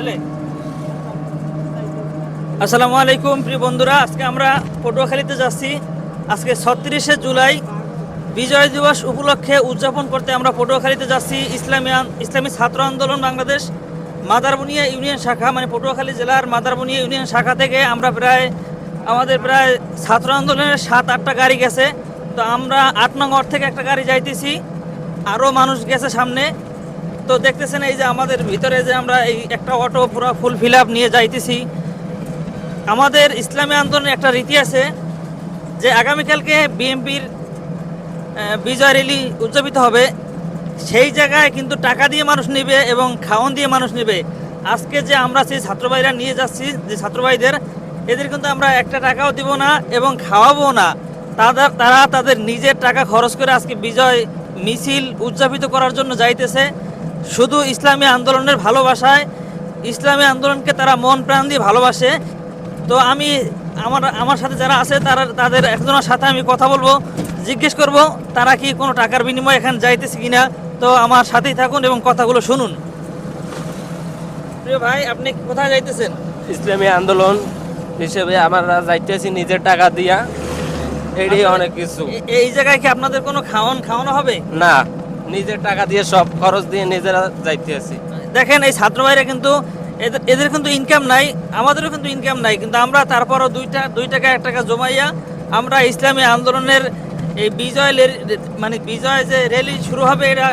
ছেলে। আসসালামু আলাইকুম প্রিয় বন্ধুরা, আজকে আমরা পটুয়াখালীতে যাচ্ছি। আজকে 36শে জুলাই বিজয় দিবস উপলক্ষে উদযাপন করতে আমরা পটুয়াখালীতে যাচ্ছি। ইসলামী ছাত্র আন্দোলন বাংলাদেশ মাদারবুনিয়া ইউনিয়ন শাখা, মানে পটুয়াখালী জেলার মাদারবুনিয়া ইউনিয়ন শাখা থেকে আমরা আমাদের প্রায় ছাত্র আন্দোলনের 7-8টা গাড়ি গেছে। তো আমরা 8 নং ওয়ার্ড থেকে একটা গাড়ি যাইতেছি, আরও মানুষ গেছে সামনে। তো দেখতেছেন এই যে আমাদের ভিতরে যে আমরা এই একটা অটো পুরো ফুল ফিল আপ নিয়ে যাইতেছি। আমাদের ইসলামী আন্দোলনের একটা রীতি আছে যে আগামীকালকে বিএনপির বিজয় র্যালি উদযাপিত হবে, সেই জায়গায় কিন্তু টাকা দিয়ে মানুষ নেবে এবং খাওয়ান দিয়ে মানুষ নেবে। আজকে যে আমরা সেই ছাত্রভাইরা নিয়ে যাচ্ছি, যে ছাত্রভাইদের, এদের কিন্তু আমরা একটা টাকাও দিব না এবং খাওয়াবো না। তারা তাদের নিজের টাকা খরচ করে আজকে বিজয় মিছিল উদযাপিত করার জন্য যাইতেছে, শুধু ইসলামী আন্দোলনের ভালোবাসায়। ইসলামী আন্দোলনকে তারা মন প্রাণ দিয়ে ভালোবাসে। তো আমি আমার সাথে যারা আছে তাদের একজনের সাথে আমি কথা বলবো, জিজ্ঞেস করব তারা কি কোনো টাকার বিনিময়ে এখানে যাইতেছে কিনা। তো আমার সাথেই থাকুন এবং কথাগুলো শুনুন। প্রিয় ভাই, আপনি কোথায় যাইতেছেন? ইসলামী আন্দোলন হিসেবে আমরা যাইতেছি নিজের টাকা দিয়া, এটাই অনেক কিছু। এই জায়গায় কি আপনাদের কোনো খাওয়ানো হবে? না, নিজের টাকা দিয়ে সব খরচ দিয়ে নিজেরা যাইতেছি। দেখেন এই ছাত্র ভাইরা কিন্তু এদের কিন্তু ইনকাম নাই, আমাদেরও কিন্তু ইনকাম নাই, কিন্তু আমরা তারপরও 2 টাকা 1 টাকা জমাইয়া আমরা ইসলামী আন্দোলনের এই বিজয় যে র্যালি শুরু হবে এটা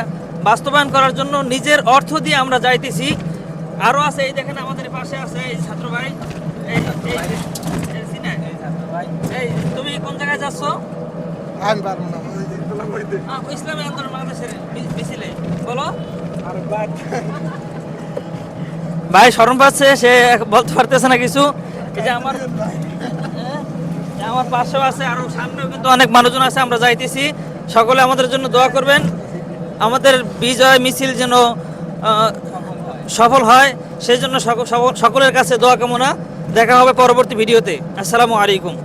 বাস্তবায়ন করার জন্য নিজের অর্থ দিয়ে আমরা যাইতেছি। আরও আছে, এই দেখেন আমাদের পাশে আছে এই ছাত্র ভাই। এই তুমি কোন জায়গায় যাচ্ছ? ইসলামী আন্দোলন বাংলাদেশের মিছিলে বলো। ভাই শরম পাচ্ছে, সে বলতে পারতেছে না কিছু। এই যে আমার পাশেও আছে, আরো সামনেও কিন্তু অনেক মানুষজন আছে। আমরা যাইতেছি, সকলে আমাদের জন্য দোয়া করবেন। আমাদের বিজয় মিছিল যেন সফল হয়, সেই জন্য সকলের কাছে দোয়া কামনা। দেখা হবে পরবর্তী ভিডিওতে। আসসালামু আলাইকুম।